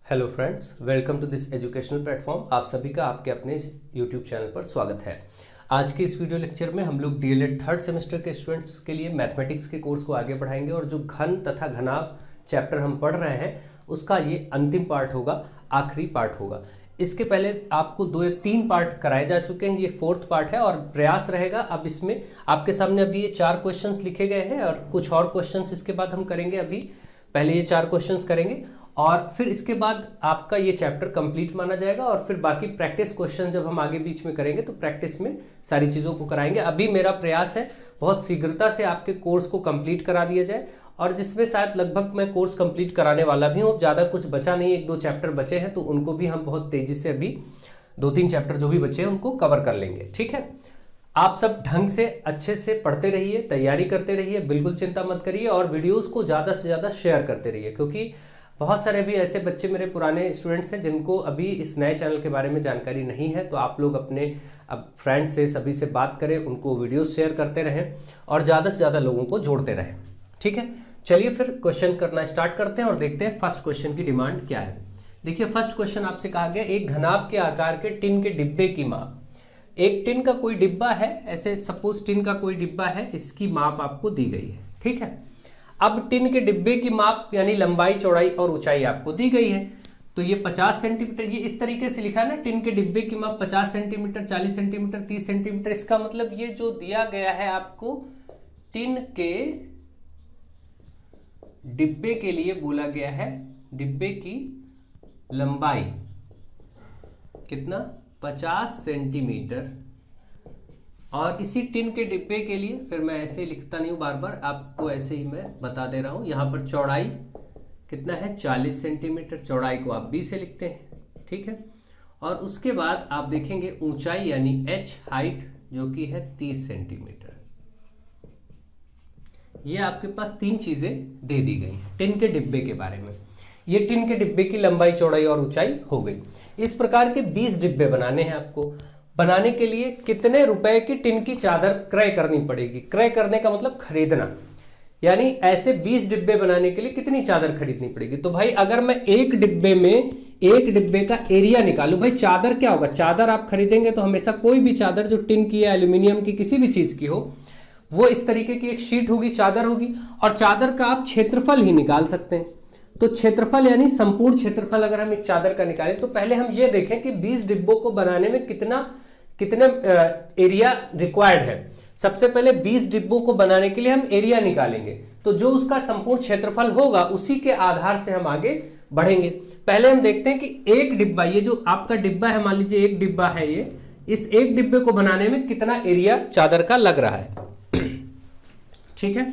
Hello friends, welcome to this educational platform. आप सभी का आपके अपने इस यूट्यूब चैनल पर स्वागत है। आज के इस वीडियो लेक्चर में हम लोग डीएलएड थर्ड सेमेस्टर के स्टूडेंट्स के लिए मैथमेटिक्स के कोर्स को आगे बढ़ाएंगे और जो घन तथा घनाभ चैप्टर हम पढ़ रहे हैं उसका ये अंतिम पार्ट होगा, आखिरी पार्ट होगा। इसके पहले आपको 2 या 3 पार्ट कराए जा चुके हैं, ये 4th पार्ट है और प्रयास रहेगा। अब इसमें आपके सामने अभी ये 4 क्वेश्चंस लिखे गए हैं और कुछ और क्वेश्चंस इसके बाद हम करेंगे। अभी पहले ये 4 क्वेश्चंस करेंगे और फिर इसके बाद आपका ये चैप्टर कंप्लीट माना जाएगा और फिर बाकी प्रैक्टिस क्वेश्चन जब हम आगे बीच में करेंगे तो प्रैक्टिस में सारी चीज़ों को कराएंगे। अभी मेरा प्रयास है बहुत शीघ्रता से आपके कोर्स को कंप्लीट करा दिया जाए और जिसमें शायद लगभग मैं कोर्स कंप्लीट कराने वाला भी हूँ। ज़्यादा कुछ बचा नहीं, 1-2 चैप्टर बचे हैं तो उनको भी हम बहुत तेज़ी से अभी 2-3 चैप्टर जो भी बचे हैं उनको कवर कर लेंगे। ठीक है, आप सब ढंग से अच्छे से पढ़ते रहिए, तैयारी करते रहिए, बिल्कुल चिंता मत करिए और वीडियोस को ज़्यादा से ज़्यादा शेयर करते रहिए, क्योंकि बहुत सारे भी ऐसे बच्चे मेरे पुराने स्टूडेंट्स हैं जिनको अभी इस नए चैनल के बारे में जानकारी नहीं है। तो आप लोग अपने अब फ्रेंड्स से सभी से बात करें, उनको वीडियोस शेयर करते रहें और ज़्यादा से ज़्यादा लोगों को जोड़ते रहें। ठीक है, चलिए फिर क्वेश्चन करना स्टार्ट करते हैं और देखते हैं फर्स्ट क्वेश्चन की डिमांड क्या है। देखिए, फर्स्ट क्वेश्चन आपसे कहा गया एक घनाभ के आकार के टिन के डिब्बे की माप। एक टिन का कोई डिब्बा है, ऐसे सपोज टिन का कोई डिब्बा है, इसकी माप आपको दी गई है। ठीक है, अब टिन के डिब्बे की माप यानी लंबाई, चौड़ाई और ऊंचाई आपको दी गई है। तो ये 50 सेंटीमीटर, ये इस tरीके से लिखा है ना, टिन के डिब्बे की माप 50 सेंटीमीटर, 40 सेंटीमीटर, 30 सेंटीमीटर। इसका मतलब ये जो दिया गया है आपको टिन के डिब्बे के लिए बोला गया है, डिब्बे की लंबाई कितना, 50 सेंटीमीटर। और इसी टिन के डिब्बे के लिए फिर मैं ऐसे लिखता नहीं हूं, बार बार आपको ऐसे ही मैं बता दे रहा हूं। यहां पर चौड़ाई कितना है, 40 सेंटीमीटर। चौड़ाई को आप बी से लिखते हैं। ठीक है, और उसके बाद आप देखेंगे ऊंचाई यानी एच, हाइट जो कि है 30 सेंटीमीटर। ये आपके पास 3 चीजें दे दी गई हैं टिन के डिब्बे के बारे में। ये टिन के डिब्बे की लंबाई, चौड़ाई और ऊंचाई हो गई। इस प्रकार के 20 डिब्बे बनाने हैं आपको। बनाने के लिए कितने रुपए की टिन की चादर क्रय करनी पड़ेगी? क्रय करने का मतलब खरीदना, यानी ऐसे 20 डिब्बे बनाने के लिए कितनी चादर खरीदनी पड़ेगी। तो भाई अगर मैं एक डिब्बे में एक डिब्बे का एरिया निकालूं, भाई चादर क्या होगा, चादर आप खरीदेंगे तो हमेशा कोई भी चादर जो टिन की या एल्यूमिनियम की किसी भी चीज की हो, वो इस तरीके की एक शीट होगी, चादर होगी और चादर का आप क्षेत्रफल ही निकाल सकते हैं। तो क्षेत्रफल यानी संपूर्ण क्षेत्रफल अगर हम एक चादर का निकालें तो पहले हम ये देखें कि 20 डिब्बों को बनाने में कितने एरिया रिक्वायर्ड है। सबसे पहले 20 डिब्बों को बनाने के लिए हम एरिया निकालेंगे, तो जो उसका संपूर्ण क्षेत्रफल होगा उसी के आधार से हम आगे बढ़ेंगे। पहले हम देखते हैं कि एक डिब्बा, ये जो आपका डिब्बा है, मान लीजिए एक डिब्बा है ये, इस एक डिब्बे को बनाने में कितना एरिया चादर का लग रहा है। ठीक है,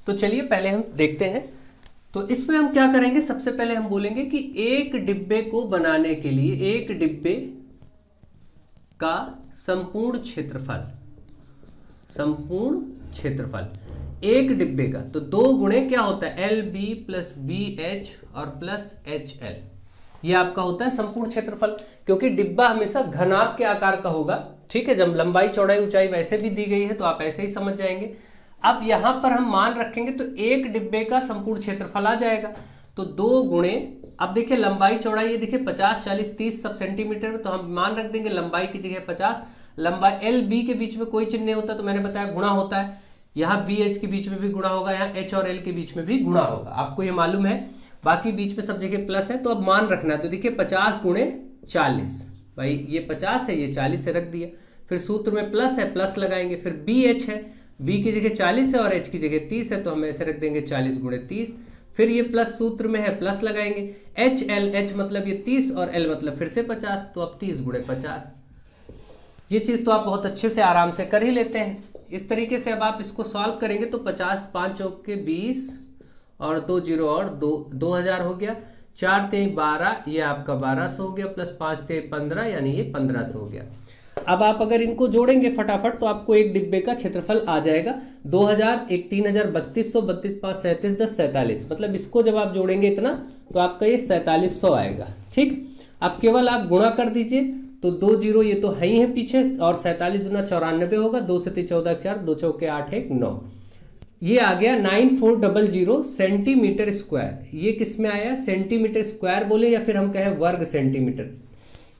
तो चलिए पहले हम देखते हैं। तो इसमें हम क्या करेंगे, सबसे पहले हम बोलेंगे कि एक डिब्बे को बनाने के लिए एक डिब्बे का संपूर्ण क्षेत्रफल, संपूर्ण क्षेत्रफल एक डिब्बे का, तो 2 गुणे क्या होता है, L B plus B H और प्लस एच एल, ये आपका होता है संपूर्ण क्षेत्रफल। क्योंकि डिब्बा हमेशा घनाभ के आकार का होगा। ठीक है, जब लंबाई, चौड़ाई, ऊंचाई वैसे भी दी गई है तो आप ऐसे ही समझ जाएंगे। अब यहां पर हम मान रखेंगे तो एक डिब्बे का संपूर्ण क्षेत्रफल आ जाएगा, तो 2 गुणे, अब देखिए लंबाई, चौड़ाई, ये देखिए 50, 40, 30 सब सेंटीमीटर, तो हम मान रख देंगे लंबाई की जगह 50। लंबाई एल बी के बीच में कोई चिन्ह नहीं होता, तो मैंने बताया गुणा होता है। यहाँ बी एच के बीच में भी गुणा होगा, यहाँ एच और एल के बीच में भी गुणा होगा, आपको ये मालूम है। बाकी बीच में सब जगह प्लस है, तो अब मान रखना है। तो देखिए 50 गुणे 40, भाई ये 50 है, ये 40 से रख दिया। फिर सूत्र में प्लस है, प्लस लगाएंगे। फिर बी एच है, बी की जगह 40 है और एच की जगह 30 है, तो हम ऐसे रख देंगे 40 गुणे 30। फिर ये प्लस सूत्र में है, प्लस लगाएंगे। एच एल, एच मतलब ये 30 और एल मतलब फिर से 50, तो अब 30 गुणे 50। ये चीज तो आप बहुत अच्छे से आराम से कर ही लेते हैं। इस तरीके से अब आप इसको सॉल्व करेंगे तो 50, 5 चौक के 20 और 2 जीरो और 2000 हो गया। 4 तेई 12, ये आपका 1200 हो गया, प्लस 5 तेई 15, यानी ये 1500 हो गया। अब आप अगर इनको जोड़ेंगे फटाफट तो आपको एक डिब्बे का क्षेत्रफल आ जाएगा 2000, 1 3000, 3200, 32 5 37 10 47। मतलब इसको जब आप जोड़ेंगे इतना तो आपका ये 4700 आएगा। ठीक, अब केवल आप गुणा कर दीजिए, तो 2 जीरो ये तो है ही है पीछे, और 47 दूना 94 होगा, 2 से 14 4, 2 चौके 8 1 9। ये आ गया 9400 सेंटीमीटर स्क्वायर। ये किस में आया, सेंटीमीटर स्क्वायर बोले या फिर हम कहें वर्ग सेंटीमीटर।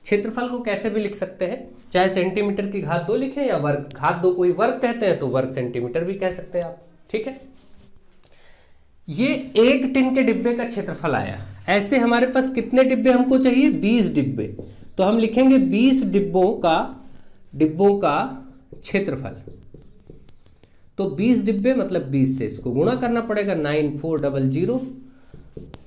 क्षेत्रफल को कैसे भी लिख सकते हैं, चाहे सेंटीमीटर की घात 2 लिखें या वर्ग घात 2 कोई वर्ग कहते हैं तो वर्ग सेंटीमीटर भी कह सकते हैं आप, ठीक है। ये एक टिन के डिब्बे का क्षेत्रफल आया। ऐसे हमारे पास कितने डिब्बे हमको चाहिए, 20 डिब्बे। तो हम लिखेंगे 20 डिब्बों का क्षेत्रफल। तो 20 डिब्बे मतलब 20 से इसको गुणा करना पड़ेगा, 9400।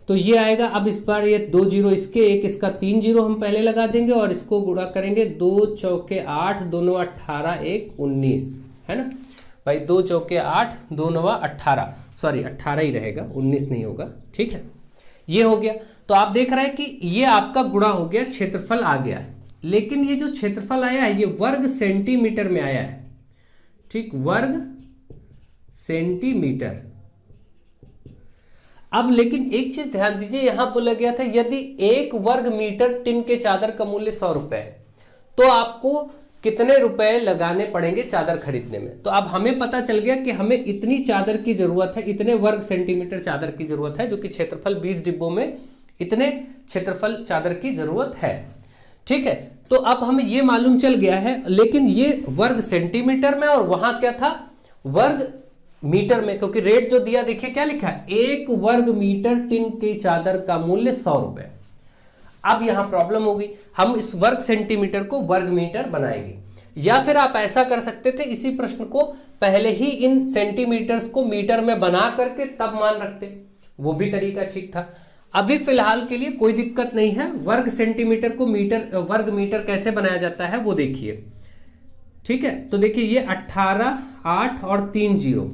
तो ये आएगा, अब इस बार ये 2 जीरो इसके, एक इसका 3 जीरो हम पहले लगा देंगे और इसको गुणा करेंगे, 2 चौके 8, 2 9 18, 1 19, है ना भाई। 2 चौके 8, 2 9 18, सॉरी 18 ही रहेगा, 19 नहीं होगा, ठीक है। ये हो गया। तो आप देख रहे हैं कि ये आपका गुणा हो गया, क्षेत्रफल आ गया। लेकिन ये जो क्षेत्रफल आया है ये वर्ग सेंटीमीटर में आया है, ठीक, वर्ग सेंटीमीटर। अब लेकिन एक चीज ध्यान दीजिए, यहां बोला गया था यदि 1 वर्ग मीटर टिन के चादर का मूल्य 100 रुपए है तो आपको कितने रुपए लगाने पड़ेंगे चादर खरीदने में। तो अब हमें पता चल गया कि हमें इतनी चादर की जरूरत है, इतने वर्ग सेंटीमीटर चादर की जरूरत है, जो कि क्षेत्रफल 20 डिब्बों में इतने क्षेत्रफल चादर की जरूरत है, ठीक है। तो अब हमें यह मालूम चल गया है, लेकिन ये वर्ग सेंटीमीटर में और वहां क्या था, वर्ग मीटर में, क्योंकि रेट जो दिया देखिए क्या लिखा है, 1 वर्ग मीटर टिन की चादर का मूल्य 100 रुपए। अब यहां प्रॉब्लम होगी, हम इस वर्ग सेंटीमीटर को वर्ग मीटर बनाएंगे, या फिर आप ऐसा कर सकते थे, इसी प्रश्न को पहले ही इन सेंटीमीटर्स को मीटर में बना करके तब मान रखते, वो भी तरीका ठीक था। अभी फिलहाल के लिए कोई दिक्कत नहीं है, वर्ग सेंटीमीटर को मीटर, वर्ग मीटर कैसे बनाया जाता है वो देखिए, ठीक है। तो देखिए ये 18, 8 और 3 जीरो,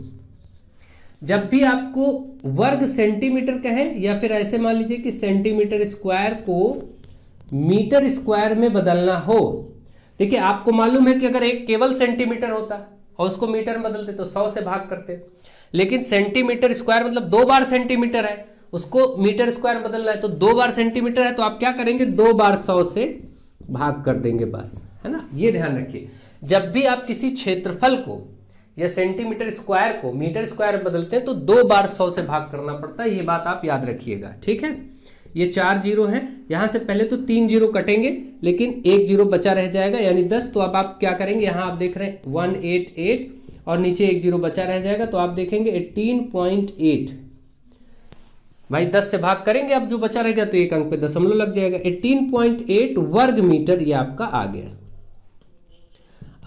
जब भी आपको वर्ग सेंटीमीटर कहें या फिर ऐसे मान लीजिए कि सेंटीमीटर स्क्वायर को मीटर स्क्वायर में बदलना हो, देखिए आपको मालूम है कि अगर एक केवल सेंटीमीटर होता और उसको मीटर में बदलते तो 100 से भाग करते, लेकिन सेंटीमीटर स्क्वायर मतलब 2 बार सेंटीमीटर है, उसको मीटर स्क्वायर में बदलना है तो 2 बार सेंटीमीटर है, तो आप क्या करेंगे, 2 बार 100 से भाग कर देंगे बस, है ना। ये ध्यान रखिए, जब भी आप किसी क्षेत्रफल को या सेंटीमीटर स्क्वायर को मीटर स्क्वायर में बदलते हैं तो 2 बार 100 से भाग करना पड़ता है, ये बात आप याद रखिएगा, ठीक है। ये 4 जीरो हैं, यहां से पहले तो 3 जीरो कटेंगे लेकिन 1 जीरो बचा रह जाएगा यानी 10। तो अब आप क्या करेंगे, यहां आप देख रहे हैं 188 और नीचे 1 जीरो बचा रह जाएगा, तो आप देखेंगे 18.8, भाई 10 से भाग करेंगे, अब जो बचा रहेगा तो एक अंक पे दशमलव लग जाएगा, 18.8 वर्ग मीटर ये आपका आ गया।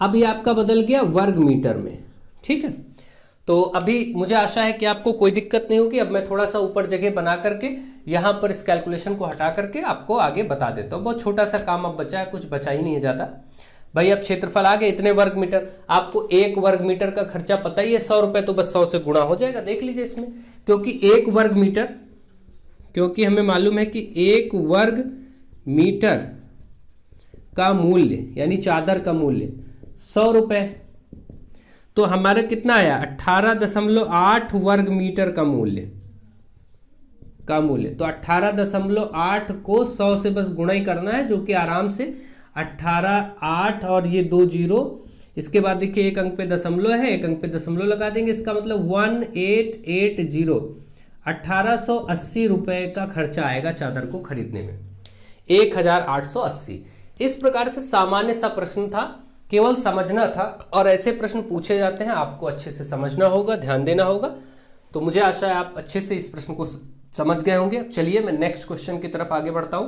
अब ये आपका बदल गया वर्ग मीटर में, ठीक है। तो अभी मुझे आशा है कि आपको कोई दिक्कत नहीं होगी। अब मैं थोड़ा सा ऊपर जगह बना करके यहां पर इस कैलकुलेशन को हटा करके आपको आगे बता देता हूं। बहुत छोटा सा काम अब बचा है, कुछ बचा ही नहीं है ज्यादा। भाई अब क्षेत्रफल आ गए इतने वर्ग मीटर, आपको 1 वर्ग मीटर का खर्चा पता ही है 100 रुपए, तो बस 100 से गुणा हो जाएगा। देख लीजिए इसमें, क्योंकि 1 वर्ग मीटर, क्योंकि हमें मालूम है कि 1 वर्ग मीटर का मूल्य यानी चादर का मूल्य 100 रुपए, तो हमारा कितना आया 18.8 वर्ग मीटर का मूल्य तो 18.8 को 100 से बस गुणा ही करना है, जो कि आराम से 18, 8 और ये 2 जीरो, इसके बाद देखिए एक अंक पे दशमलव है, एक अंक पे दशमलव लगा देंगे, इसका मतलब 1880, 1880 रुपए का खर्चा आएगा चादर को खरीदने में, 1880। इस प्रकार से सामान्य सा प्रश्न था, केवल समझना था, और ऐसे प्रश्न पूछे जाते हैं, आपको अच्छे से समझना होगा, ध्यान देना होगा। तो मुझे आशा है आप अच्छे से इस प्रश्न को समझ गए होंगे। अब चलिए मैं नेक्स्ट क्वेश्चन की तरफ आगे बढ़ता हूं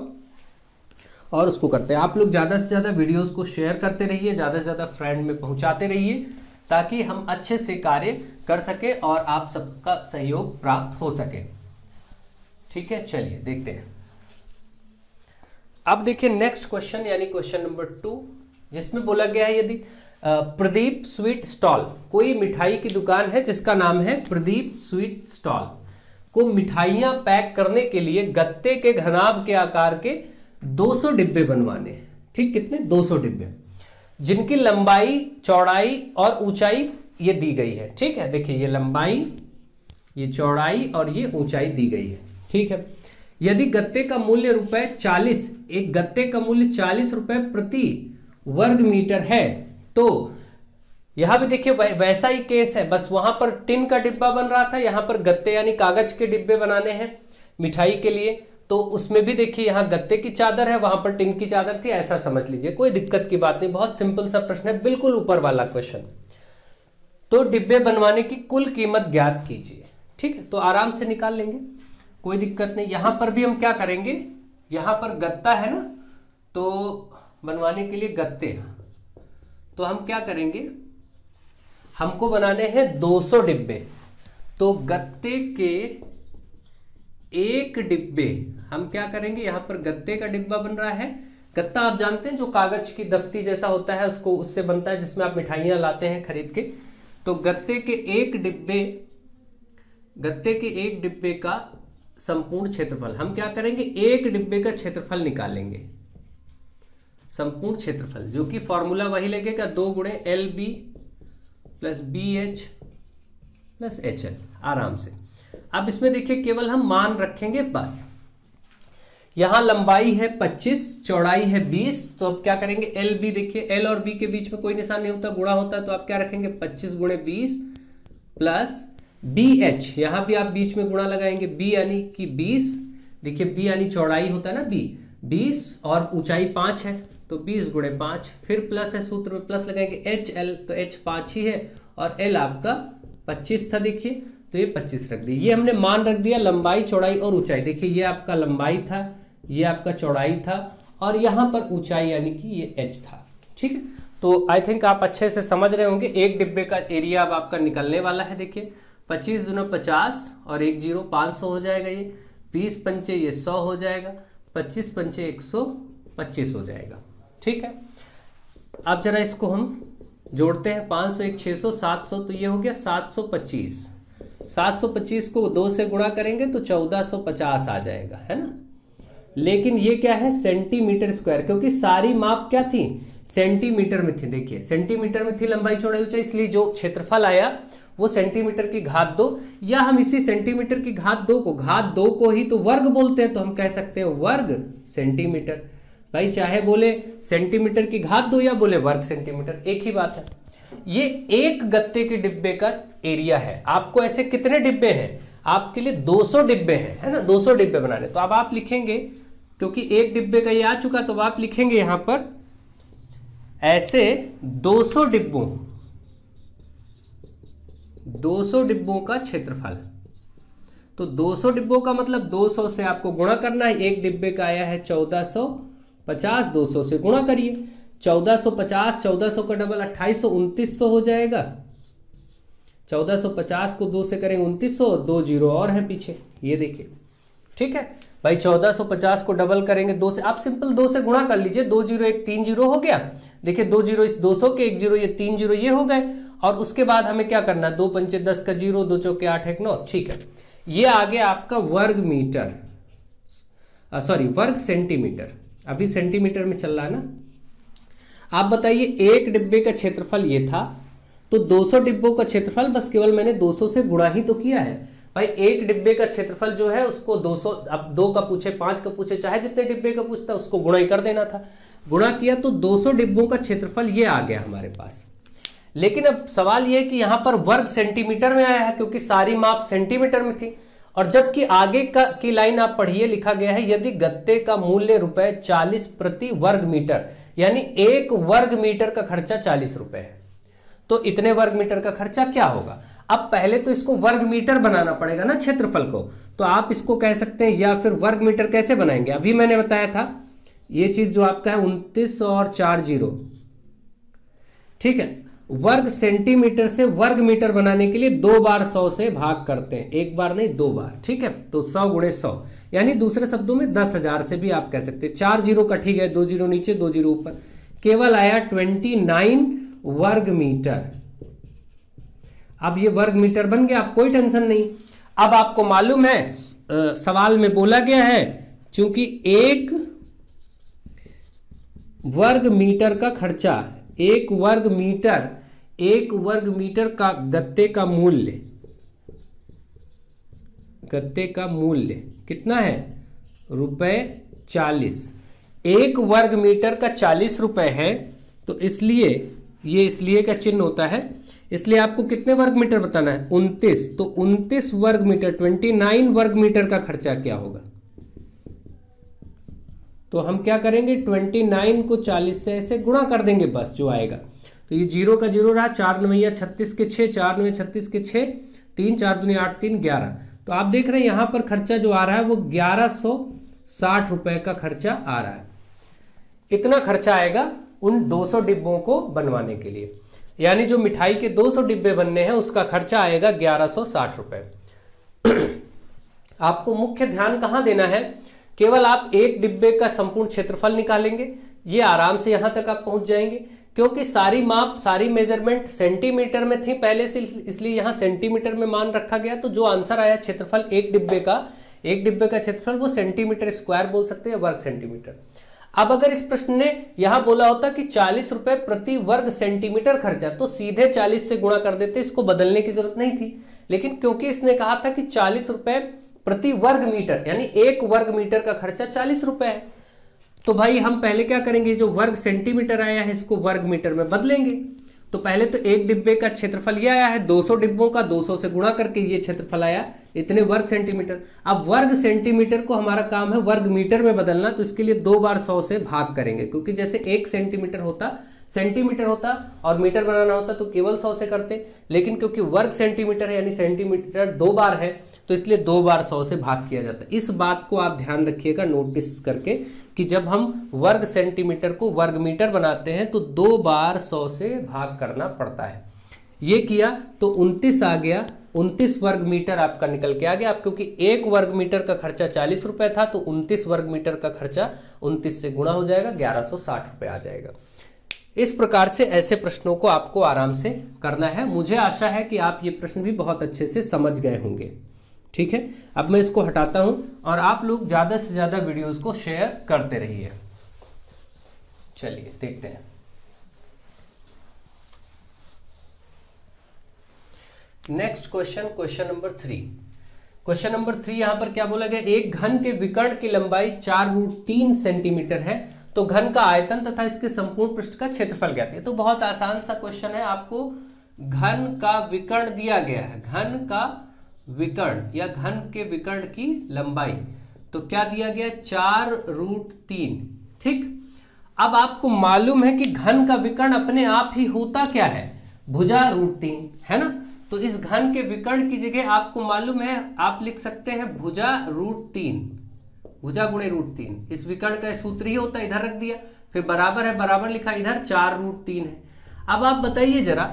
और उसको करते हैं। आप लोग ज़्यादा से ज़्यादा वीडियोस को शेयर करते रहिए, ज़्यादा से ज़्यादा फ्रेंड में पहुंचाते रहिए, ताकि हम अच्छे से कार्य कर सके और आप सबका सहयोग प्राप्त हो सके, ठीक है। चलिए देखते हैं। अब देखिए नेक्स्ट क्वेश्चन यानी क्वेश्चन नंबर 2, जिसमें बोला गया है यदि प्रदीप स्वीट स्टॉल, कोई मिठाई की दुकान है जिसका नाम है प्रदीप स्वीट स्टॉल, को मिठाइयां पैक करने के लिए गत्ते के घनाभ के आकार के 200 डिब्बे बनवाने, ठीक, कितने 200 डिब्बे, जिनकी लंबाई, चौड़ाई और ऊंचाई ये दी गई है, ठीक है। देखिए ये लंबाई, ये चौड़ाई और ये ऊंचाई दी गई है, ठीक है। यदि गत्ते का मूल्य ₹40, एक गत्ते का मूल्य 40 रुपए प्रति वर्ग मीटर है, तो यहां भी देखिए वैसा ही केस है, बस वहां पर टिन का डिब्बा बन रहा था, यहां पर गत्ते यानी कागज के डिब्बे बनाने हैं मिठाई के लिए, तो उसमें भी देखिए यहाँ गत्ते की चादर है, वहां पर टिन की चादर थी, ऐसा समझ लीजिए, कोई दिक्कत की बात नहीं, बहुत सिंपल सा प्रश्न है, बिल्कुल ऊपर वाला क्वेश्चन। तो डिब्बे बनवाने की कुल कीमत ज्ञात कीजिए। ठीक है, तो आराम से निकाल लेंगे, कोई दिक्कत नहीं। यहां पर भी हम क्या करेंगे, यहां पर गत्ता है ना, तो बनवाने के लिए गत्ते, तो हम क्या करेंगे, हमको बनाने हैं 200 डिब्बे, तो गत्ते के एक डिब्बे हम क्या करेंगे, यहां पर गत्ते का डिब्बा बन रहा है। गत्ता आप जानते हैं जो कागज की दफ्ती जैसा होता है, उसको उससे बनता है, जिसमें आप मिठाइयां लाते हैं खरीद के। तो गत्ते के एक डिब्बे का संपूर्ण क्षेत्रफल हम क्या करेंगे, एक डिब्बे का क्षेत्रफल निकालेंगे, संपूर्ण क्षेत्रफल, जो कि फॉर्मूला वही लगेगा 2 गुणे LB plus BH plus HL, आराम से। अब इसमें देखिए केवल हम मान रखेंगे बस। यहां लंबाई है 25, चौड़ाई है 20, तो अब क्या करेंगे, LB देखिए L और B के बीच में कोई निशान नहीं होता, गुणा होता है, तो आप क्या रखेंगे 25 गुणे 20 प्लस BH, यहां भी आप बीच में गुणा लगाएंगे, B यानी कि 20, देखिए B यानी चौड़ाई होता है ना, B 20 और ऊंचाई 5 है, तो 20 गुणे 5, फिर प्लस है, सूत्र में प्लस लगाएंगे, HL, तो H 5 ही है और L आपका 25 था, देखिए, तो ये 25 रख दिया। ये हमने मान रख दिया लंबाई, चौड़ाई और ऊंचाई। देखिए ये आपका लंबाई था, ये आपका चौड़ाई था, और यहां पर ऊंचाई यानी कि ये H था। ठीक है, तो आई थिंक आप अच्छे से समझ रहे होंगे। एक डिब्बे का एरिया अब आपका निकलने वाला है। देखिए 25 दूना 50 और 1 0 500 हो जाएगा, ये 20 पंचे ये 100 हो जाएगा, 25 पंचे 125 हो जाएगा। ठीक है, अब जरा इसको हम जोड़ते हैं, 500 1 600 700, तो ये हो गया 725। 725 को 2 से गुणा करेंगे तो 1450 आ जाएगा, है ना। लेकिन ये क्या है, सेंटीमीटर स्क्वायर, क्योंकि सारी माप क्या थी, सेंटीमीटर में थी। देखिए सेंटीमीटर में थी लंबाई चौड़ाई ऊंचाई, इसलिए जो क्षेत्रफल आया वो सेंटीमीटर की घात 2, या हम इसी सेंटीमीटर की घात 2 को ही तो वर्ग बोलते हैं, तो हम कह सकते हैं वर्ग सेंटीमीटर। भाई चाहे बोले सेंटीमीटर की घात 2 या बोले वर्ग सेंटीमीटर, एक ही बात है। ये एक गत्ते के डिब्बे का एरिया है। आपको ऐसे कितने डिब्बे हैं, आपके लिए 200 डिब्बे हैं, है ना, 200 डिब्बे बनाने। तो अब आप लिखेंगे, क्योंकि एक डिब्बे का ये आ चुका, तो आप लिखेंगे यहां पर ऐसे 200 डिब्बों का क्षेत्रफल। तो 200 डिब्बों का मतलब 200 से आपको गुणा करना है। एक डिब्बे का आया है 1450, 200 से गुणा करिए, 1450, 1400 का डबल 2800, 2900 हो जाएगा। 1450 को 2 से करेंगे 2900, 2 जीरो और है पीछे, ये देखिए। ठीक है भाई, 1450 को डबल करेंगे 2 से, आप सिंपल 2 से गुणा कर लीजिए, 2 जीरो 1 3 जीरो हो गया। देखिए 2 जीरो इस 200 के, 1 जीरो ये 3 जीरो ये हो गए, और उसके बाद हमें क्या करना है, 2 पंचे 10 का जीरो, 2 चौके 8 1 9। ठीक है, ये आ गया आपका वर्ग मीटर, सॉरी वर्ग सेंटीमीटर। अभी सेंटीमीटर में चल रहा है ना। आप बताइए एक डिब्बे का क्षेत्रफल ये था, तो 200 डिब्बों का क्षेत्रफल बस केवल मैंने 200 से गुणा ही तो किया है। भाई एक डिब्बे का क्षेत्रफल जो है उसको 200, अब 2 का पूछे 5 का पूछे, चाहे जितने डिब्बे का पूछता उसको गुणा ही कर देना था। गुणा किया तो 200 डिब्बों का क्षेत्रफल ये आ गया हमारे पास। लेकिन अब सवाल ये है कि यहां पर वर्ग सेंटीमीटर में आया है, क्योंकि सारी माप सेंटीमीटर में थी। और जबकि आगे की लाइन आप पढ़िए, लिखा गया है यदि गत्ते का मूल्य ₹40 प्रति वर्ग मीटर, यानी 1 वर्ग मीटर का खर्चा 40 रुपए है, तो इतने वर्ग मीटर का खर्चा क्या होगा। अब पहले तो इसको वर्ग मीटर बनाना पड़ेगा ना क्षेत्रफल को, तो आप इसको कह सकते हैं, या फिर वर्ग मीटर कैसे बनाएंगे, अभी मैंने बताया था ये चीज जो आपका है 29 और 4 जीरो। ठीक है, वर्ग सेंटीमीटर से वर्ग मीटर बनाने के लिए 2 बार 100 से भाग करते हैं, एक बार नहीं 2 बार। ठीक है, तो 100 गुणे 100, यानी दूसरे शब्दों में 10,000 से भी आप कह सकते हैं। 4 जीरो का ठीक है, 2 जीरो नीचे 2 जीरो ऊपर, केवल आया 29 वर्ग मीटर। अब ये वर्ग मीटर बन गया, आप कोई टेंशन नहीं। अब आपको मालूम है सवाल में बोला गया है, चूंकि 1 वर्ग मीटर का खर्चा, 1 वर्ग मीटर का गत्ते का मूल्य कितना है, ₹40। 1 वर्ग मीटर का 40 रुपए है, तो इसलिए ये इसलिए का चिन्ह होता है, इसलिए आपको कितने वर्ग मीटर बताना है, 29। तो 29 वर्ग मीटर, 29 वर्ग मीटर का खर्चा क्या होगा। तो हम क्या करेंगे, 29 को 40 से ऐसे गुणा कर देंगे, बस जो आएगा। तो ये 0 का 0 रहा, 4 9 36 के 6, 4 9 36 के 6, 3 4 दूनी 8 3 11। तो आप देख रहे हैं यहां पर खर्चा जो आ रहा है वो 1160 रुपए का खर्चा आ रहा है। इतना खर्चा आएगा उन 200 डिब्बों को बनवाने के लिए, यानी जो मिठाई के 200 डिब्बे बनने हैं उसका खर्चा आएगा 1160 रुपए। आपको मुख्य ध्यान कहां देना है, केवल आप एक डिब्बे का संपूर्ण क्षेत्रफल निकालेंगे, ये आराम से यहां तक आप पहुंच जाएंगे, क्योंकि सारी माप सारी मेजरमेंट सेंटीमीटर में थी पहले से, इसलिए यहां सेंटीमीटर में मान रखा गया। तो जो आंसर आया क्षेत्रफल एक डिब्बे का क्षेत्रफल वो सेंटीमीटर स्क्वायर बोल सकते हैं, वर्ग सेंटीमीटर। अब अगर इस प्रश्न ने यहां बोला होता कि 40 रुपए प्रति वर्ग सेंटीमीटर खर्चा, तो सीधे 40 से गुणा कर देते, इसको बदलने की जरूरत नहीं थी। लेकिन क्योंकि इसने कहा था कि 40 रुपए प्रति वर्ग मीटर, यानी एक वर्ग मीटर का खर्चा 40 रुपए है, तो भाई हम पहले क्या करेंगे, जो वर्ग सेंटीमीटर आया है इसको वर्ग मीटर में बदलेंगे। तो पहले तो एक डिब्बे का क्षेत्रफल ये आया है, 200 डिब्बों का 200 से गुणा करके ये क्षेत्रफल आया इतने वर्ग सेंटीमीटर। अब वर्ग सेंटीमीटर को हमारा काम है वर्ग मीटर में बदलना, तो इसके लिए 2 बार 100 से भाग करेंगे, क्योंकि जैसे 1 सेंटीमीटर होता और मीटर बनाना होता तो केवल 100 से करते, लेकिन क्योंकि वर्ग सेंटीमीटर है यानी सेंटीमीटर 2 बार है, तो इसलिए 2 बार 100 से भाग किया जाता है। इस बात को आप ध्यान रखिएगा नोटिस करके कि जब हम वर्ग सेंटीमीटर को वर्ग मीटर बनाते हैं तो 2 बार 100 से भाग करना पड़ता है। ये किया तो 29 आ गया, 29 वर्ग मीटर आपका निकल के आ गया। आप क्योंकि एक वर्ग मीटर का खर्चा 40 रुपए था, तो 29 वर्ग मीटर का खर्चा 29 से गुणा हो जाएगा, 1160 रुपए आ जाएगा। इस प्रकार से ऐसे प्रश्नों को आपको आराम से करना है। मुझे आशा है कि आप ये प्रश्न भी बहुत अच्छे से समझ गए होंगे। ठीक है, अब मैं इसको हटाता हूं और आप लोग ज्यादा से ज्यादा वीडियोस को शेयर करते रहिए। चलिए देखते हैं। Next question, question number 3। Question number 3 यहां पर क्या बोला गया, एक घन के विकर्ण की लंबाई 4√3 सेंटीमीटर है, तो घन का आयतन तथा इसके संपूर्ण पृष्ठ का क्षेत्रफल ज्ञात है। तो बहुत आसान सा क्वेश्चन है, आपको घन का विकर्ण दिया गया है, घन का विकर्ण या घन के विकर्ण की लंबाई, तो क्या दिया गया, 4√3। ठीक, अब आपको मालूम है कि घन का विकर्ण अपने आप ही होता क्या है, भुजा √3 है ना। तो इस घन के विकर्ण की जगह आपको मालूम है, आप लिख सकते हैं भुजा √3, भुजा गुणे √3। इस विकर्ण का सूत्र ही होता है, इधर रख दिया, फिर बराबर है, बराबर लिखा, इधर 4√3 है। अब आप बताइए जरा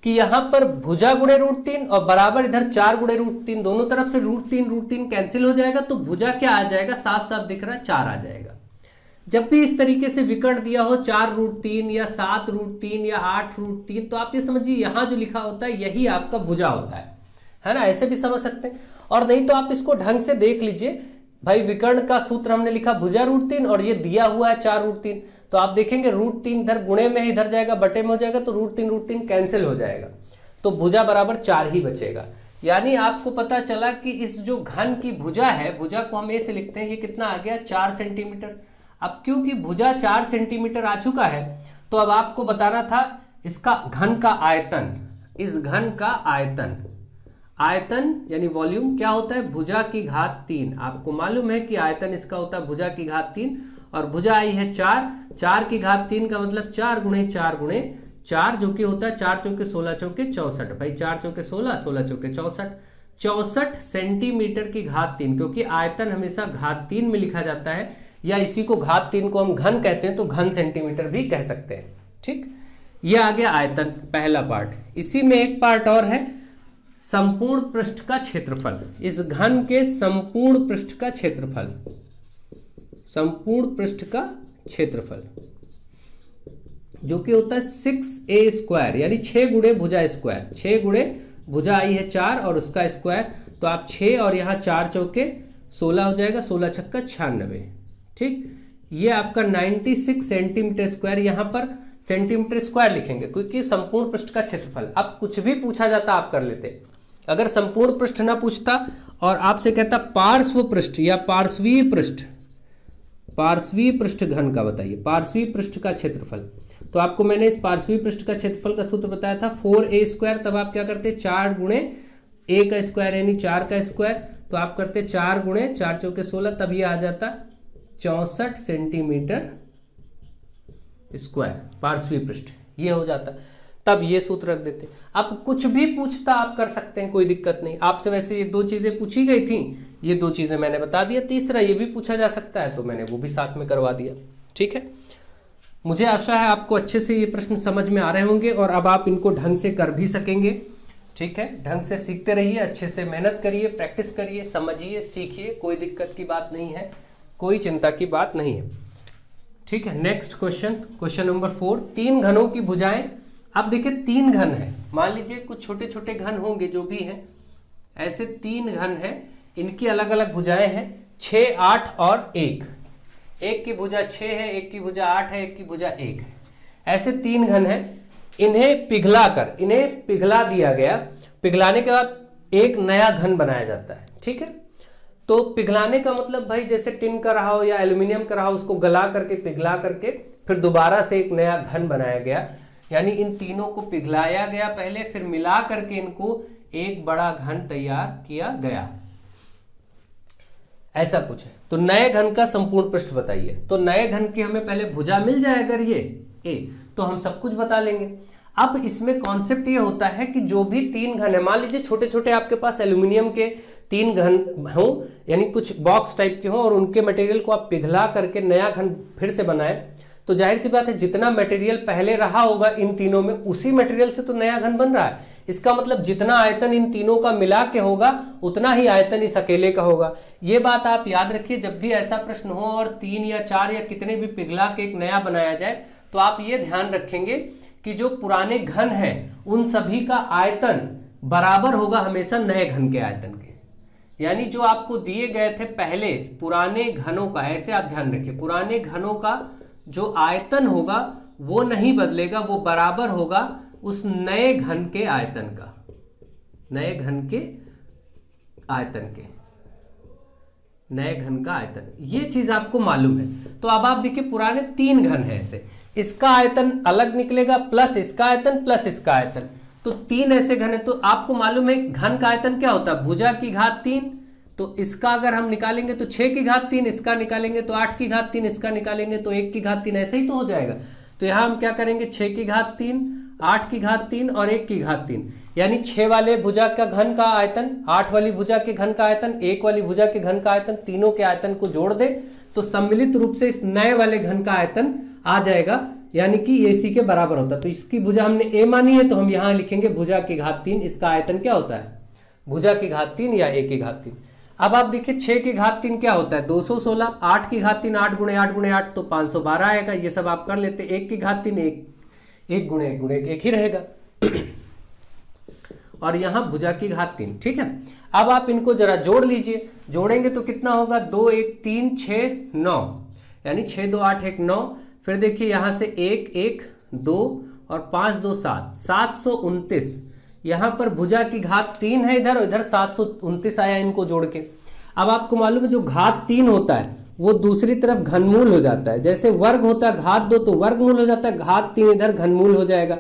कि यहां पर भुजा गुणे √3 और बराबर इधर 4 गुणे √3, दोनों तरफ से √3 कैंसिल हो जाएगा, तो भुजा क्या आ जाएगा, साफ साफ दिख रहा है 4 आ जाएगा। जब भी इस तरीके से विकर्ण दिया हो 4√3 या 7√3 या 8√3, तो आप ये समझिए यहां जो लिखा होता है यही आपका भुजा होता है ना, ऐसे भी समझ सकते हैं। और नहीं तो आप इसको ढंग से देख लीजिए, भाई विकर्ण का सूत्र हमने लिखा भुजा √3 और ये दिया हुआ है 4√3, तो आप देखेंगे √3 इधर गुणे में इधर जाएगा, बटे में हो जाएगा, तो √3 कैंसिल हो जाएगा, तो भुजा बराबर 4 ही बचेगा। यानी आपको पता चला कि इस जो घन की भुजा है, भुजा को हम ए से लिखते हैं, ये कितना आ गया, 4 सेंटीमीटर। अब क्योंकि भुजा 4 सेंटीमीटर आ चुका है, तो अब आपको बताना था इसका घन का आयतन, इस घन का आयतन, आयतन यानी वॉल्यूम क्या होता है, भुजा की घात 3। आपको मालूम है कि आयतन इसका होता है भुजा की घात 3, और भुजा आई है 4, 4 की घात 3 का मतलब 4 गुणे 4 गुणे 4, जो कि होता है 4 चौके 16 चौके 64, भाई 4 चौके 16, 16 चौके 64, 64 सेंटीमीटर की घात 3, क्योंकि आयतन हमेशा घात 3 में लिखा जाता है, या इसी को घात 3 को हम घन कहते हैं, तो घन सेंटीमीटर भी कह सकते हैं। ठीक, ये आ गया आयतन, पहला पार्ट। इसी में एक पार्ट और है, संपूर्ण पृष्ठ का क्षेत्रफल, इस घन के संपूर्ण पृष्ठ का क्षेत्रफल, संपूर्ण पृष्ठ का क्षेत्रफल जो कि होता है 6a², यानी 6 गुणे भुजा स्क्वायर, 6 गुणे भुजा आई है 4 और उसका स्क्वायर, तो आप 6 और यहाँ 4 चौके 16 हो जाएगा, 16 छक्का 96। ठीक, ये आपका 96 सेंटीमीटर स्क्वायर, यहां पर सेंटीमीटर स्क्वायर लिखेंगे क्योंकि संपूर्ण पृष्ठ का क्षेत्रफल। अब कुछ भी पूछा जाता आप कर लेते, अगर संपूर्ण पृष्ठ ना पूछता और आपसे कहता पार्श्व पृष्ठ या पार्श्वीय पृष्ठ, पार्श्वीय पृष्ठ घन का बताइए, पार्श्वीय पृष्ठ का क्षेत्रफल। तो आपको मैंने इस पार्श्वीय पृष्ठ का क्षेत्रफल का सूत्र बताया था 4a²। तब आप क्या करते, 4 गुणे a का स्क्वायर यानी 4 का स्क्वायर, तो आप करते 4 गुणे 4 चौके 16, तब ये आ जाता 64 सेंटीमीटर स्क्वायर पार्श्वीय पृष्ठ, ये हो जाता। तब ये सूत्र रख देते। अब कुछ भी पूछता आप कर सकते हैं, कोई दिक्कत नहीं। आपसे वैसे ये 2 चीजें पूछी गई थी, ये 2 चीजें मैंने बता दिया, तीसरा ये भी पूछा जा सकता है, तो मैंने वो भी साथ में करवा दिया। ठीक है, मुझे आशा है आपको अच्छे से ये प्रश्न समझ में आ रहे होंगे और अब आप इनको ढंग से कर भी सकेंगे। ठीक है, ढंग से सीखते रहिए, अच्छे से मेहनत करिए, प्रैक्टिस करिए, समझिए, सीखिए, कोई दिक्कत की बात नहीं है, कोई चिंता की बात नहीं है। ठीक है, नेक्स्ट क्वेश्चन, क्वेश्चन नंबर 4। 3 घनों की भुजाएं। अब देखिए 3 घन है, मान लीजिए कुछ छोटे छोटे घन होंगे जो भी हैं, ऐसे 3 घन है, इनकी अलग अलग भुजाएं हैं 6, 8 और 1। एक की भुजा 6 है, एक की भुजा 8 है, एक की भुजा 1 है। ऐसे 3 घन है, इन्हें पिघला दिया गया। पिघलाने के बाद एक नया घन बनाया जाता है। ठीक है, तो पिघलाने का मतलब भाई जैसे टिन का रहा हो या एल्यूमिनियम का रहा हो, उसको गला करके पिघला करके फिर दोबारा से एक नया घन बनाया गया। यानी इन तीनों को पिघलाया गया पहले, फिर मिला करके इनको एक बड़ा घन तैयार किया गया, ऐसा कुछ है। तो नए घन का संपूर्ण पृष्ठ बताइए। तो नए घन की हमें पहले भुजा मिल जाए, अगर ये ए, तो हम सब कुछ बता लेंगे। अब इसमें कॉन्सेप्ट ये होता है कि जो भी 3 घन है, मान लीजिए छोटे छोटे आपके पास एल्यूमिनियम के 3 घन हों, यानी कुछ बॉक्स टाइप के हों, और उनके मटेरियल को आप पिघला करके नया घन फिर से बनाए, तो जाहिर सी बात है जितना मटेरियल पहले रहा होगा इन तीनों में, उसी मटेरियल से तो नया घन बन रहा है। इसका मतलब जितना आयतन इन तीनों का मिला के होगा उतना ही आयतन इस अकेले का होगा। ये बात आप याद रखिए, जब भी ऐसा प्रश्न हो और 3 या 4 या कितने भी पिघला के एक नया बनाया जाए, तो आप ये ध्यान रखेंगे कि जो पुराने घन हैं उन सभी का आयतन बराबर होगा हमेशा नए घन के आयतन के। यानी जो आपको दिए गए थे पहले पुराने घनों का, ऐसे आप ध्यान रखिए, पुराने घनों का जो आयतन होगा वो नहीं बदलेगा, वो बराबर होगा उस नए घन के आयतन का, नए घन के आयतन के, नए घन का आयतन। ये चीज आपको मालूम है। तो अब आप देखिए पुराने 3 घन है ऐसे, इसका आयतन अलग निकलेगा प्लस इसका आयतन प्लस इसका आयतन, तो 3 ऐसे घन है। तो आपको मालूम है घन का आयतन क्या होता है, भुजा की घात 3, तो इसका अगर हम निकालेंगे तो 6 की घात 3, इसका निकालेंगे तो 8 की घात 3, इसका निकालेंगे तो 1 की घात 3, ऐसे ही तो हो जाएगा। तो यहां हम क्या करेंगे, 6 की घात 3, 8 की घात 3 और 1 की घात 3, यानी 6 वाले भुजा का घन का आयतन, 8 वाली भुजा के घन का आयतन, 1 वाली भुजा के घन का आयतन, तीनों के आयतन को जोड़ दे तो सम्मिलित रूप से इस नए वाले घन का आयतन आ जाएगा, यानी कि AC के बराबर होता है। तो इसकी भुजा हमने A मानी है, तो हम यहां लिखेंगे भुजा की घात 3, इसका आयतन क्या होता है, भुजा की घात 3 या A की घात 3। अब आप देखिए 6 की घात 3 क्या होता है, 216, 8 की घात 3 8 गुणे 8 गुणे 8 तो 512 आएगा, ये सब आप कर लेते। 1 की घात 3 1 गुणे 1 गुणे 1 ही रहेगा और यहां भुजा की घात 3। ठीक है, अब आप इनको जरा जोड़ लीजिए, जोड़ेंगे तो कितना होगा, 2 1 3 6 9, यानी 6 2 8 1 9। फिर देखिए यहां से 1 1 2 और 5 2 7, 729। यहां पर भुजा की घात 3 है इधर, और इधर 729 आया इनको जोड़ के। अब आपको मालूम है जो घात 3 होता है वो दूसरी तरफ घनमूल हो जाता है, जैसे वर्ग होता है घात 2 तो वर्गमूल हो जाता है, घात 3 इधर घनमूल हो जाएगा।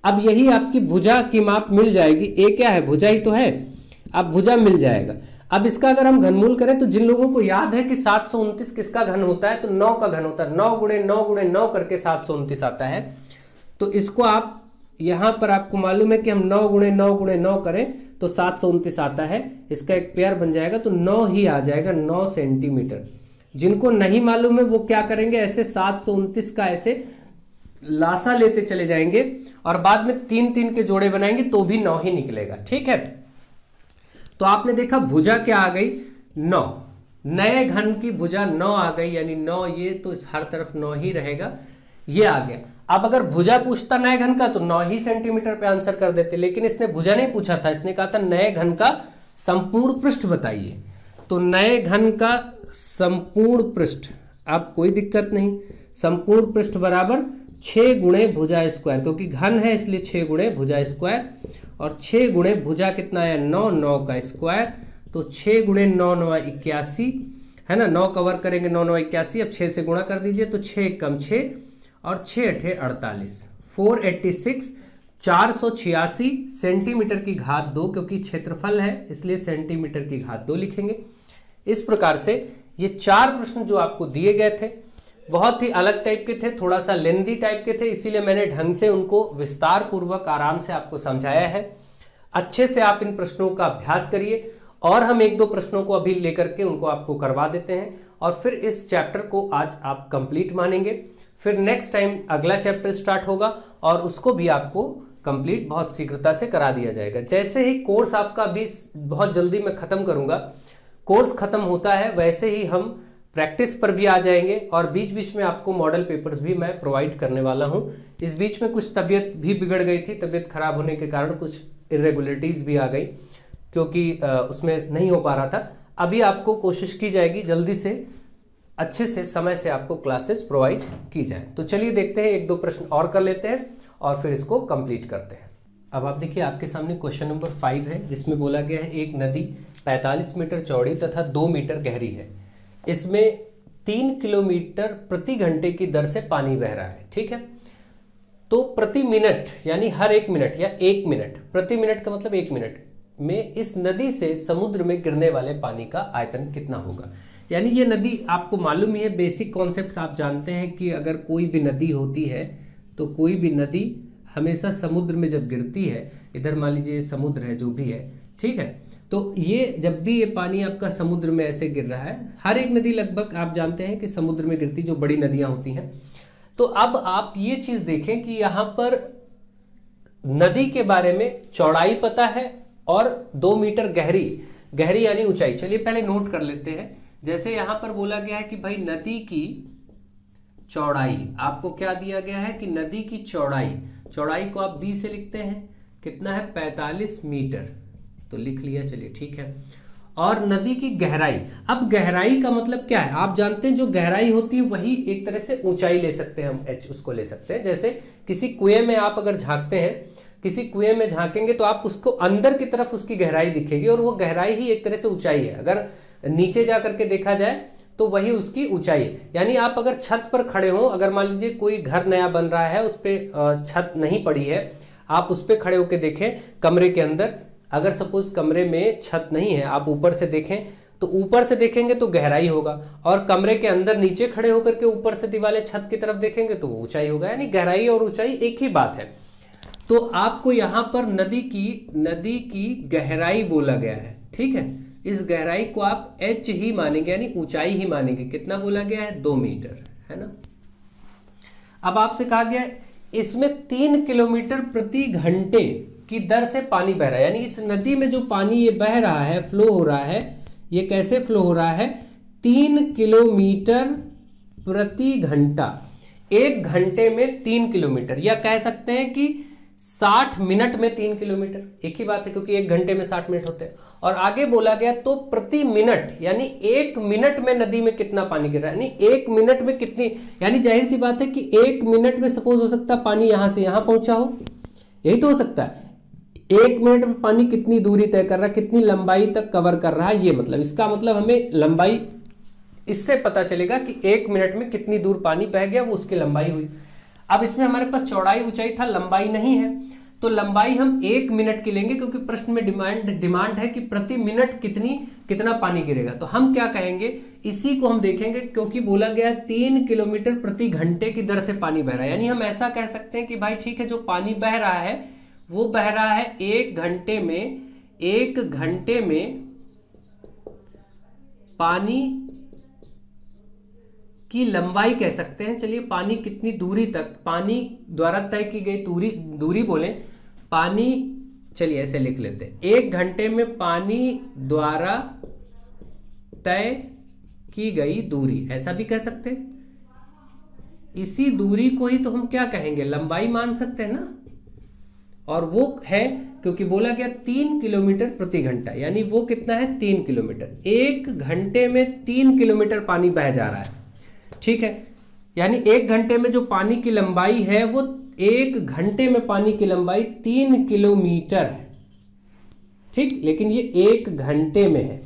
अब यही आपकी भुजा की माप मिल जाएगी, ए क्या है, भुजा ही तो है, अब भुजा मिल जाएगा। अब इसका अगर हम घनमूल करें तो जिन लोगों को याद है कि 729 किसका घन होता है, तो 9 का घन होता है, 9 गुणे 9 गुणे 9 करके 729 आता है। तो इसको आप यहां पर आपको मालूम है कि हम 9 गुणे 9 गुणे 9 करें तो 729 आता है, इसका एक पेयर बन जाएगा, तो 9 ही आ जाएगा, 9 सेंटीमीटर। जिनको नहीं मालूम है वो क्या करेंगे, ऐसे 729 का ऐसे लासा लेते चले जाएंगे और बाद में 3 3 के जोड़े बनाएंगे तो भी 9 ही निकलेगा। ठीक है, तो आपने देखा भुजा क्या आ गई, 9, नए घन की भुजा 9 आ गई, यानी 9 ये तो हर तरफ 9 ही रहेगा, ये आ गया। अब अगर भुजा पूछता नए घन का तो 9 ही सेंटीमीटर पे आंसर कर देते, लेकिन इसने भुजा नहीं पूछा था, इसने कहा था नए घन का संपूर्ण पृष्ठ बताइए। तो नए घन का संपूर्ण पृष्ठ, अब कोई दिक्कत नहीं, संपूर्ण पृष्ठ बराबर 6 गुणे भुजा स्क्वायर, क्योंकि घन है इसलिए 6 गुणे भुजा स्क्वायर, और 6 गुणे भुजा कितना है 9, 9 का स्क्वायर, तो 6 गुणे 9 9 81, है ना। 9 कवर करेंगे, 9 9 81, अब 6 से गुणा कर दीजिए तो 6 कम 6 और 6 अठे 48, 486 486 सेंटीमीटर की घात 2, क्योंकि क्षेत्रफल है इसलिए सेंटीमीटर की घात 2 लिखेंगे। इस प्रकार से ये 4 प्रश्न जो आपको दिए गए थे बहुत ही अलग टाइप के थे, थोड़ा सा लेंदी टाइप के थे, इसीलिए मैंने ढंग से उनको विस्तार पूर्वक आराम से आपको समझाया है। अच्छे से आप इन प्रश्नों का अभ्यास करिए और हम 1-2 प्रश्नों को अभी लेकर के उनको आपको करवा देते हैं और फिर इस चैप्टर को आज आप कंप्लीट मानेंगे। फिर नेक्स्ट टाइम अगला चैप्टर स्टार्ट होगा और उसको भी आपको कंप्लीट बहुत शीघ्रता से करा दिया जाएगा। जैसे ही कोर्स आपका अभी बहुत जल्दी मैं खत्म करूंगा, कोर्स खत्म होता है वैसे ही हम प्रैक्टिस पर भी आ जाएंगे और बीच बीच में आपको मॉडल पेपर्स भी मैं प्रोवाइड करने वाला हूं। इस बीच में कुछ तबीयत भी बिगड़ गई थी, तबीयत खराब होने के कारण कुछ इरेगुलरिटीज भी आ गई क्योंकि उसमें नहीं हो पा रहा था। अभी आपको कोशिश की जाएगी जल्दी से अच्छे से समय से आपको क्लासेस प्रोवाइड की जाए। तो चलिए देखते हैं 1-2 प्रश्न और कर लेते हैं और फिर इसको कंप्लीट करते हैं। अब आप देखिए आपके सामने क्वेश्चन नंबर 5 है जिसमें बोला गया है एक नदी 45 मीटर चौड़ी तथा 2 मीटर गहरी है, इसमें 3 किलोमीटर प्रति घंटे की दर से पानी बह रहा है। ठीक है, तो प्रति मिनट यानी हर 1 मिनट या 1 मिनट, प्रति मिनट का मतलब 1 मिनट में इस नदी से समुद्र में गिरने वाले पानी का आयतन कितना होगा। यानी ये नदी आपको मालूम ही है, बेसिक कॉन्सेप्ट्स आप जानते हैं कि अगर कोई भी नदी होती है तो कोई भी नदी हमेशा समुद्र में जब गिरती है, इधर मान लीजिए समुद्र है जो भी है, ठीक है, तो ये जब भी ये पानी आपका समुद्र में ऐसे गिर रहा है, हर एक नदी लगभग आप जानते हैं कि समुद्र में गिरती जो बड़ी नदियां होती हैं। तो अब आप ये चीज देखें कि यहां पर नदी के बारे में चौड़ाई पता है और 2 मीटर गहरी, गहरी यानी ऊंचाई। चलिए पहले नोट कर लेते हैं। जैसे यहां पर बोला गया है कि भाई नदी की चौड़ाई, आपको क्या दिया गया है कि नदी की चौड़ाई, चौड़ाई को आप b से लिखते हैं, कितना है 45 मीटर, तो लिख लिया, चलिए ठीक है। और नदी की गहराई, अब गहराई का मतलब क्या है, आप जानते हैं जो गहराई होती है वही एक तरह से ऊंचाई ले सकते हैं हम, h उसको ले सकते हैं। जैसे किसी कुएं में आप अगर झांकते हैं, किसी कुएं में झांकेंगे तो आप उसको अंदर की तरफ उसकी गहराई दिखेगी और वो गहराई ही एक तरह से ऊंचाई है। अगर नीचे जा करके देखा जाए तो वही उसकी ऊंचाई है। यानी आप अगर छत पर खड़े हो, अगर मान लीजिए कोई घर नया बन रहा है, उस पर छत नहीं पड़ी है, आप उस पर खड़े होकर देखें कमरे के अंदर, अगर सपोज कमरे में छत नहीं है, आप ऊपर से देखें तो ऊपर से देखेंगे तो गहराई होगा, और कमरे के अंदर नीचे खड़े होकर के ऊपर से दीवारें छत की तरफ देखेंगे तो वो ऊंचाई होगा। यानी गहराई और ऊंचाई एक ही बात है। तो आपको यहां पर नदी की गहराई बोला गया है, ठीक है, इस गहराई को आप h ही मानेंगे यानी ऊंचाई ही मानेंगे। कितना बोला गया है 2 मीटर, है ना। अब आपसे कहा गया इसमें 3 किलोमीटर प्रति घंटे की दर से पानी बह रहा है, यानी इस नदी में जो पानी ये बह रहा है, फ्लो हो रहा है, ये कैसे फ्लो हो रहा है 3 किलोमीटर प्रति घंटा, 1 घंटे में 3 किलोमीटर, या कह सकते हैं कि 60 मिनट में 3 किलोमीटर, एक ही बात है क्योंकि 1 घंटे में 60 मिनट होते हैं। और आगे बोला गया तो प्रति मिनट, यानी 1 मिनट में नदी में कितना पानी गिर रहा है, यानी 1 मिनट में कितनी, यानी जाहिर सी बात है कि 1 मिनट में सपोज हो सकता है पानी यहां से यहां पहुंचा हो, यही तो हो सकता है। 1 मिनट में पानी कितनी दूरी तय कर रहा है, कितनी लंबाई तक कवर कर रहा है, ये मतलब, इसका मतलब हमें लंबाई इससे पता चलेगा कि 1 मिनट में कितनी दूर पानी बह गया, वो उसकी लंबाई हुई। अब इसमें हमारे पास चौड़ाई ऊंचाई था, लंबाई नहीं है, तो लंबाई हम 1 मिनट की लेंगे क्योंकि प्रश्न में डिमांड है कि प्रति मिनट कितना पानी गिरेगा। तो हम क्या कहेंगे, इसी को हम देखेंगे क्योंकि बोला गया 3 किलोमीटर प्रति घंटे की दर से पानी बह रहा है, यानी हम ऐसा कह सकते हैं कि भाई ठीक है, जो पानी बह रहा है वो बह रहा है 1 घंटे में पानी की लंबाई कह सकते हैं। चलिए पानी कितनी दूरी तक, पानी द्वारा तय की गई दूरी बोलें, पानी, चलिए ऐसे लिख लेते हैं, 1 घंटे में पानी द्वारा तय की गई दूरी, ऐसा भी कह सकते हैं। इसी दूरी को ही तो हम क्या कहेंगे, लंबाई मान सकते हैं ना, और वो है क्योंकि बोला गया 3 किलोमीटर प्रति घंटा, यानी वो कितना है 3 किलोमीटर, 1 घंटे में 3 किलोमीटर पानी बह जा रहा है, ठीक है। यानी 1 घंटे में जो पानी की लंबाई है वो 1 घंटे में पानी की लंबाई 3 किलोमीटर है, ठीक, लेकिन ये 1 घंटे में है।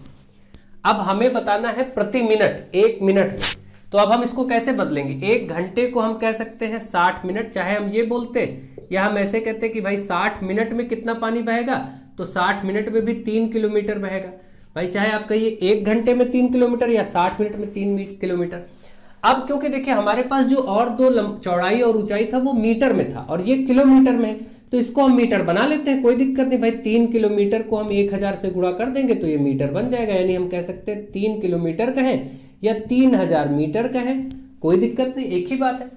अब हमें बताना है प्रति मिनट, 1 मिनट में। तो अब हम इसको कैसे बदलेंगे, 1 घंटे को हम कह सकते हैं 60 मिनट, चाहे हम ये बोलते या हम ऐसे कहते कि भाई 60 मिनट में कितना पानी बहेगा, तो 60 मिनट में भी 3 किलोमीटर बहेगा। भाई चाहे आप कहिए 1 घंटे में 3 किलोमीटर या 60 मिनट में 3 किलोमीटर। अब क्योंकि देखिए हमारे पास जो और दो चौड़ाई और ऊंचाई था वो मीटर में था और ये किलोमीटर में है, तो इसको हम मीटर बना लेते हैं, कोई दिक्कत नहीं। भाई 3 किलोमीटर को हम 1000 से गुणा कर देंगे तो ये मीटर बन जाएगा, यानी हम कह सकते हैं 3 किलोमीटर कहें या 3000 मीटर कहें, कोई दिक्कत नहीं, एक ही बात है।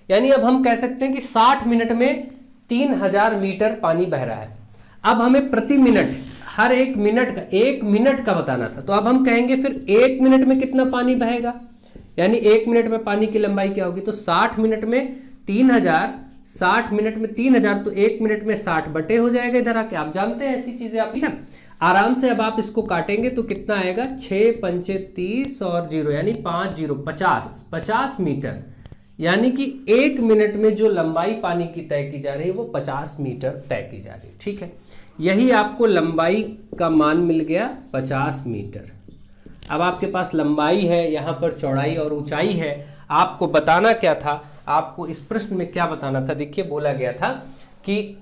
यानी अब हम कह सकते हैं कि 60 मिनट में 3000 मीटर पानी बह रहा है। अब हमें प्रति मिनट, हर 1 मिनट का, 1 मिनट का बताना था, तो अब हम कहेंगे फिर 1 मिनट में कितना पानी बहेगा, यानी 1 मिनट में पानी की लंबाई क्या होगी, तो 60 मिनट में 3000, 60 मिनट में 3000, तो 1 मिनट में 60 बटे हो जाएगा इधर आके, आप जानते हैं ऐसी चीजें आप, ठीक है। आराम से अब आप इसको काटेंगे तो कितना आएगा, 6 पंचे 30 और 0 यानी 5 0 50 मीटर, यानी कि 1 मिनट में जो लंबाई पानी की तय की जा रही है वो 50 मीटर तय की जा रही है, ठीक है। यही आपको लंबाई का मान मिल गया 50 मीटर। अब आपके पास लंबाई है, यहाँ पर चौड़ाई और ऊंचाई है, आपको बताना क्या था, आपको इस प्रश्न में क्या बताना था, देखिए बोला गया था कि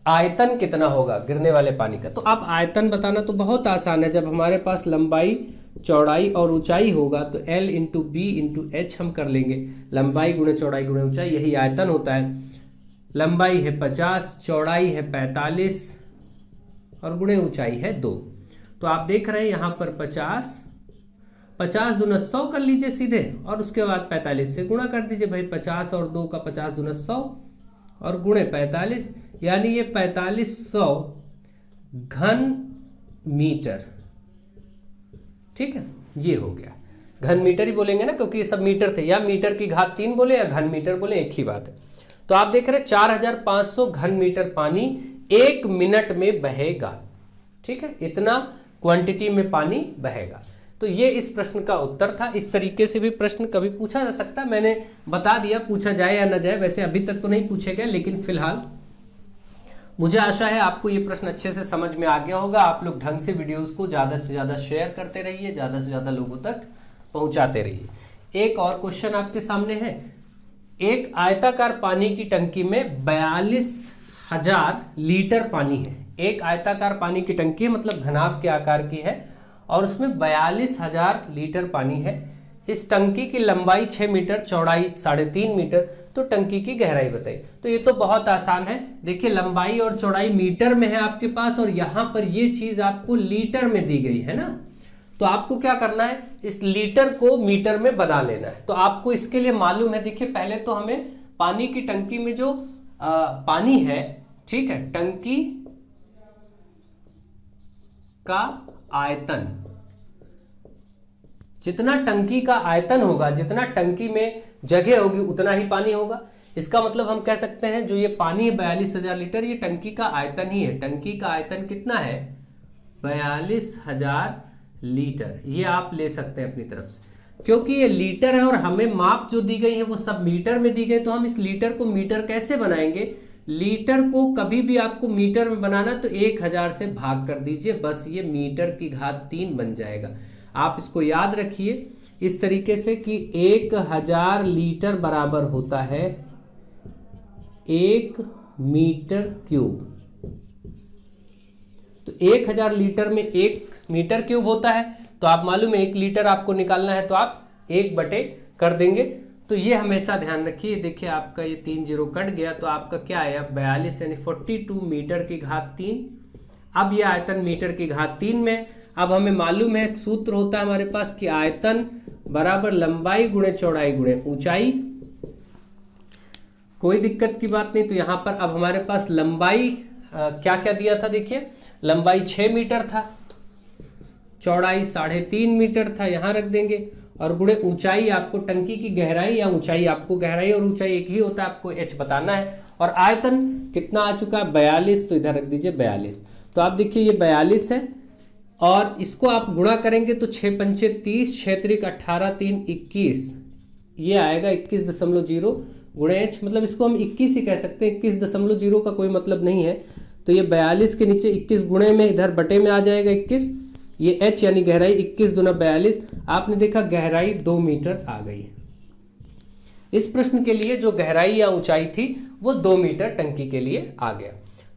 आयतन कितना होगा गिरने वाले पानी का। तो अब आयतन बताना तो बहुत आसान है, जब हमारे पास लंबाई चौड़ाई और ऊंचाई होगा तो L into B into H हम कर लेंगे, लंबाई गुणे चौड़ाई गुणे ऊंचाई, यही आयतन होता है। लंबाई है 50, चौड़ाई है 45 और गुणे ऊंचाई है 2। तो आप देख रहे हैं यहाँ पर 50 दूना 100 कर लीजिए सीधे, और उसके बाद 45 से गुणा कर दीजिए। भाई 50 और 2 का 50 दूना 100 और गुणे 45, यानी ये 4500 घन मीटर, ठीक है, ये हो गया। घन मीटर ही बोलेंगे ना, क्योंकि ये सब मीटर थे, या मीटर की घात 3 बोले या घन मीटर बोले, एक ही बात है। तो आप देख रहे हैं 4500 घन मीटर पानी 1 मिनट में बहेगा, ठीक है, इतना क्वांटिटी में पानी बहेगा। तो ये इस प्रश्न का उत्तर था। इस तरीके से भी प्रश्न कभी पूछा जा सकता है, मैंने बता दिया, पूछा जाए या ना जाए, वैसे अभी तक तो नहीं पूछे गए, लेकिन फिलहाल मुझे आशा है आपको ये प्रश्न अच्छे से समझ में आ गया होगा। आप लोग ढंग से वीडियोस को ज़्यादा से ज़्यादा शेयर करते रहिए, ज़्यादा से ज़्यादा लोगों तक पहुंचाते रहिए। एक और क्वेश्चन आपके सामने है, एक आयताकार पानी की टंकी में 42,000 लीटर पानी है। एक आयताकार पानी की टंकी है, मतलब घनाभ के आकार की है, और उसमें 42,000 लीटर पानी है। इस टंकी की लंबाई 6 मीटर, चौड़ाई 3.5 मीटर, तो टंकी की गहराई बताइए। तो ये तो बहुत आसान है, देखिए लंबाई और चौड़ाई मीटर में है आपके पास, और यहाँ पर ये चीज आपको लीटर में दी गई है ना, तो आपको क्या करना है, इस लीटर को मीटर में बना लेना है। तो आपको इसके लिए मालूम है, देखिए पहले तो हमें पानी की टंकी में जो पानी है, ठीक है, टंकी का आयतन, जितना टंकी का आयतन होगा, जितना टंकी में जगह होगी उतना ही पानी होगा। इसका मतलब हम कह सकते हैं जो ये पानी है 42,000 लीटर, ये टंकी का आयतन ही है। टंकी का आयतन कितना है, 42,000 लीटर, ये आप ले सकते हैं अपनी तरफ से, क्योंकि ये लीटर है और हमें माप जो दी गई है वो सब मीटर में दी गई। तो हम इस लीटर को मीटर कैसे बनाएंगे, लीटर को कभी भी आपको मीटर में बनाना तो 1000 से भाग कर दीजिए, बस ये मीटर की घात 3 बन जाएगा। आप इसको याद रखिए इस तरीके से कि 1000 लीटर बराबर होता है 1 मीटर क्यूब। तो 1000 लीटर में 1 मीटर क्यूब होता है, तो आप मालूम है 1 लीटर आपको निकालना है तो आप 1 बटे कर देंगे। तो ये हमेशा ध्यान रखिए। देखिए आपका ये 3 0 कट गया, तो आपका क्या आया 42 यानी 42 मीटर की घात 3। अब ये आयतन मीटर की घात 3 में। अब हमें मालूम है सूत्र होता है हमारे पास कि आयतन बराबर लंबाई गुणे चौड़ाई गुणे ऊंचाई। कोई दिक्कत की बात नहीं। तो यहां पर अब हमारे पास लंबाई क्या क्या दिया था, देखिए लंबाई 6 मीटर था, चौड़ाई 3.5 मीटर था, यहां रख देंगे, और गुणे ऊंचाई आपको टंकी की गहराई या ऊंचाई, आपको गहराई और ऊंचाई एक ही होता है, आपको h बताना है। और आयतन कितना आ चुका है 42, तो इधर रख दीजिए 42। तो आप देखिए ये 42 है, और इसको आप गुणा करेंगे तो 6 पंचे 30, 6 त्रिक 18, 3 21, ये आएगा 21.0 गुणे h, मतलब इसको हम 21 ही कह सकते हैं, 21.0 का कोई मतलब नहीं है। तो ये 42 के नीचे 21 गुणे में इधर बटे में आ जाएगा 21, ये h यानी गहराई 21 दूना 42, आपने देखा गहराई 2 मीटर आ गई। इस प्रश्न के लिए जो गहराई या ऊंचाई थी वो 2 मीटर टंकी के लिए आ गया।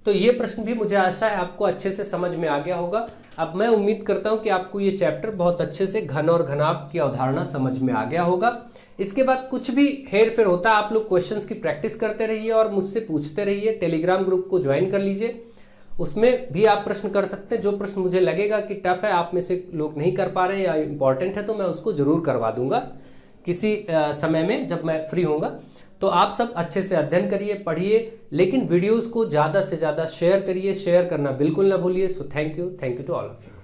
तो ये प्रश्न भी मुझे आशा है आपको अच्छे से समझ में आ गया होगा। अब मैं उम्मीद करता हूं कि आपको ये चैप्टर बहुत अच्छे से घन और घनाभ की अवधारणा समझ में आ गया होगा। इसके बाद कुछ भी हेर फेर होता है आप लोग क्वेश्चंस की प्रैक्टिस करते रहिए और मुझसे पूछते रहिए। टेलीग्राम ग्रुप को ज्वाइन कर लीजिए, उसमें भी आप प्रश्न कर सकते हैं। जो प्रश्न मुझे लगेगा कि टफ है, आप में से लोग नहीं कर पा रहे हैं या इंपॉर्टेंट है, तो मैं उसको जरूर करवा दूंगा किसी समय में जब मैं फ्री होऊंगा। तो आप सब अच्छे से अध्ययन करिए, पढ़िए, लेकिन वीडियोस को ज़्यादा से ज़्यादा शेयर करिए। शेयर करना बिल्कुल ना भूलिए। So thank you to all of you.